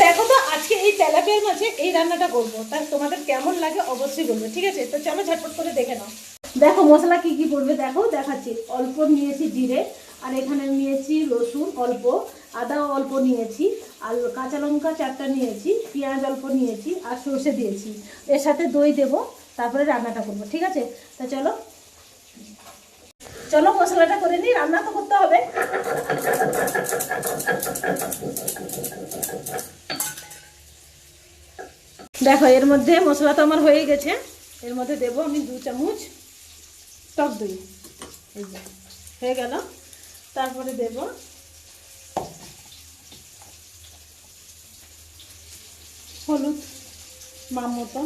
দেখো তো আজকে এই তেলাপিয়ার মাছে এই রান্নাটা করবো, তা তোমাদের কেমন লাগে অবশ্যই বলবে, ঠিক আছে? তো চলো ঝটপট করে দেখে নাও। দেখো মশলা কি কি পড়বে, দেখো দেখাচ্ছি। অল্প নিয়েছি জিরে, আর এখানে নিয়েছি রসুন অল্প, আদাও অল্প নিয়েছি, আর কাঁচা লঙ্কা 4টা নিয়েছি, পেঁয়াজ অল্প নিয়েছি, আর সর্ষে দিয়েছি। এর সাথে দই দেবো, তারপরে রান্নাটা করবো, ঠিক আছে? তা চলো চলো মশলাটা করে নিই, রান্না তো করতে হবে। দেখো এর মধ্যে মশলা তো আমার হয়ে গেছে, এর মধ্যে দেবো আমি 2 চামচ টক দই, এই যে হয়ে গেল। তারপরে দেব হলুদ মাপ মতো,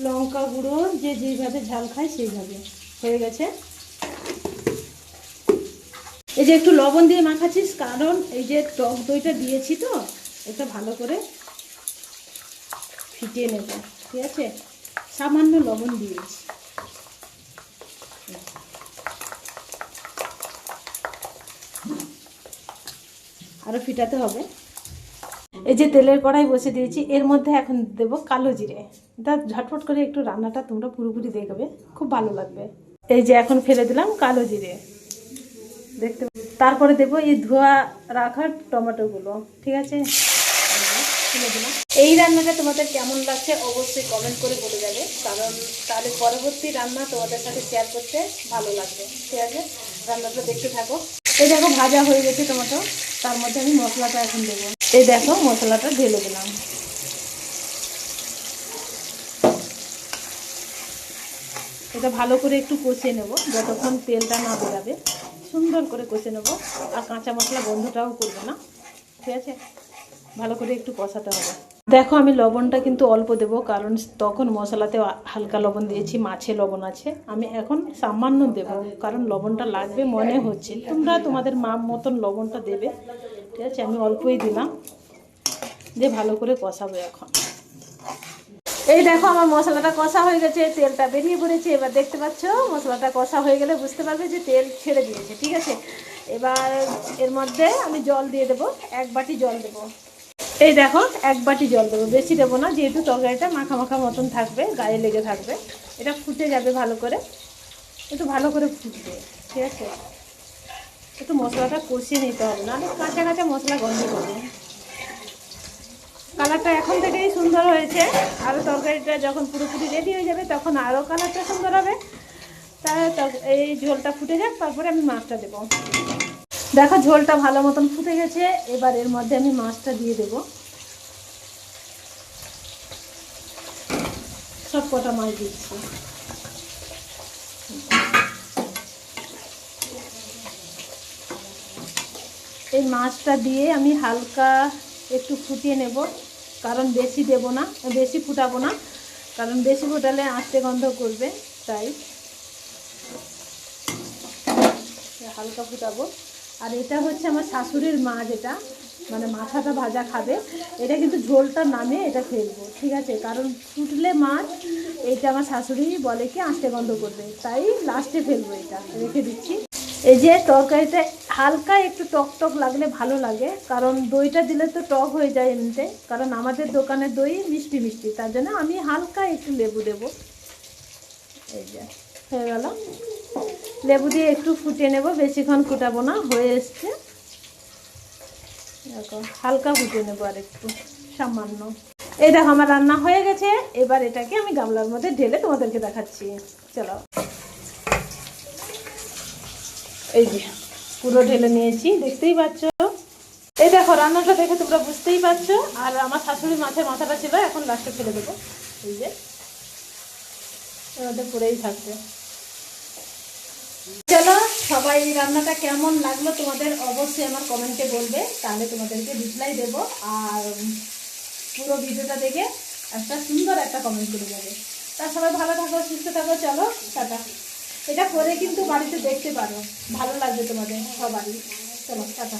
লঙ্কা গুঁড়ো যে যেভাবে ঝাল খায় সেইভাবে, হয়ে গেছে। এই যে একটু লবণ দিয়ে মাখাচ্ছিস, কারণ এই যে টক দইটা দিয়েছি তো, এটা ভালো করে ফিটিয়ে নেব, ঠিক আছে? সামান্য লবণ দিয়েছি। আরও ফিটাতে হবে। এই যে তেলের কড়াই বসে দিয়েছি, এর মধ্যে এখন দেব কালো জিরে। তা ঝটফট করে একটু রান্নাটা তোমরা পুরোপুরি দেখবে, খুব ভালো লাগবে। এই যে এখন ফেলে দিলাম কালো জিরে, দেখতে। তারপরে দেবো এই ধোয়া রাখা টমেটোগুলো, ঠিক আছে? এই রান্নাটা তোমাদের কেমন লাগছে অবশ্যই কমেন্ট করে বলে যাবে, কারণ তাহলে পরবর্তী রান্না তোমাদের সাথে শেয়ার করতে ভালো লাগবে, ঠিক আছে? রান্নাটা দেখতে থাকো। এই দেখো ভাজা হয়ে গেছে টমেটো, তার মধ্যে আমি মশলাটা এখন দেবো। এই দেখো মশলাটা ঢেলে দিলাম। এটা ভালো করে একটু কষিয়ে নেব, যতক্ষণ তেলটা না বেরাবে সুন্দর করে কষে নেব। আর কাঁচা মশলা গন্ধটাও করবে না, ঠিক আছে? ভালো করে একটু কষাতে হবে। দেখো আমি লবণটা কিন্তু অল্প দেবো, কারণ তখন মশলাতে হালকা লবণ দিয়েছি, মাছে লবণ আছে। আমি এখন সামান্য দেব, কারণ লবণটা লাগবে মনে হচ্ছে। তোমরা তোমাদের মাপ মতন লবণটা দেবে, ঠিক আছে? আমি অল্পই দিলাম, দিয়ে ভালো করে কষাবো এখন। এই দেখো আমার মশলাটা কষা হয়ে গেছে, তেলটা বেরিয়ে পড়েছে। এবার দেখতে পাচ্ছ মশলাটা কষা হয়ে গেলে বুঝতে পারবে যে তেল ছেড়ে দিয়েছে, ঠিক আছে? এবার এর মধ্যে আমি জল দিয়ে দেবো, 1 বাটি জল দেবো। এই দেখো 1 বাটি জল দেবো, বেশি দেবো না, যেহেতু তরকারিটা মাখা মাখা মতন থাকবে, গায়ে লেগে থাকবে। এটা ফুটে যাবে ভালো করে, একটু ভালো করে ফুটবে, ঠিক আছে? একটু মশলাটা কষিয়ে নিতে হবে, নাহলে কাঁচা কাঁচা মশলা গন্ধ করবে। কালারটা এখন থেকেই সুন্দর হয়েছে, আরও তরকারিটা যখন পুরোপুরি রেডি হয়ে যাবে তখন আরও কালারটা সুন্দর হবে। তাহলে এই ঝোলটা ফুটে যাক, তারপরে আমি মাছটা দেবো। দেখো ঝোলটা ভালো মতন ফুটে গেছে, এবার এর মধ্যে আমি মাছটা দিয়ে দেবো। সব কটা মাছ দিচ্ছি। এই মাছটা দিয়ে আমি হালকা একটু ফুটিয়ে নেব, কারণ বেশি দেব না, বেশি ফুটাবো না, কারণ বেশি ফুটালে আঁচড়ে গন্ধ করবে, তাই হালকা ফুটাবো। আর এটা হচ্ছে আমার শাশুড়ির মাছ, এটা মানে মাথাটা ভাজা খাবে, এটা কিন্তু ঝোলটা নামে এটা ফেলবো, ঠিক আছে? কারণ ফুটলে মাছ, এটা আমার শাশুড়ি বলে কি আঁচড়ে গন্ধ করবে, তাই লাস্টে ফেলবো, এটা রেখে দিচ্ছি। এই যে তরকারিটা হালকা একটু টক টক লাগলে ভালো লাগে, কারণ দইটা দিলে তো টক হয়ে যায় এমনিতে, কারণ আমাদের দোকানের দই মিষ্টি মিষ্টি, তার জন্য আমি হালকা একটু লেবু দেবো। এই যে হয়ে গেল, লেবু দিয়ে একটু ফুটিয়ে নেব, বেশিক্ষণ ফুটাবো না, হয়ে এসছে। দেখো হালকা ফুটিয়ে নেবো আর একটু সামান্য। এই দেখো আমার রান্না হয়ে গেছে, এবার এটাকে আমি গামলার মধ্যে ঢেলে তোমাদেরকে দেখাচ্ছি, চলো। এই যে পুরো ঢেলে নিয়েছি, দেখতেই পাচ্ছ। এই দেখো রান্নাটা দেখে তোমরা বুঝতেই পারছো। আর আমার শাশুড়ি মাছের মাথাটা ছিল, এখন লাস্টে ফেলে দেবো। এই যে এর মধ্যে পড়েই থাকবে। চলো সবাই এই রান্নাটা কেমন লাগলো তোমাদের অবশ্যই আমার কমেন্টে বলবে, তাহলে তোমাদেরকে রিপ্লাই দেবো। আর পুরো ভিডিওটা দেখে একটা সুন্দর একটা কমেন্ট করে যাবে। তা সবাই ভালো থাকো, সুস্থ থাকো, চলো টাটা। এটা করে কিন্তু বাড়িতে দেখতে পারো, ভালো লাগবে তোমাদের সবারই। চলো টাটা।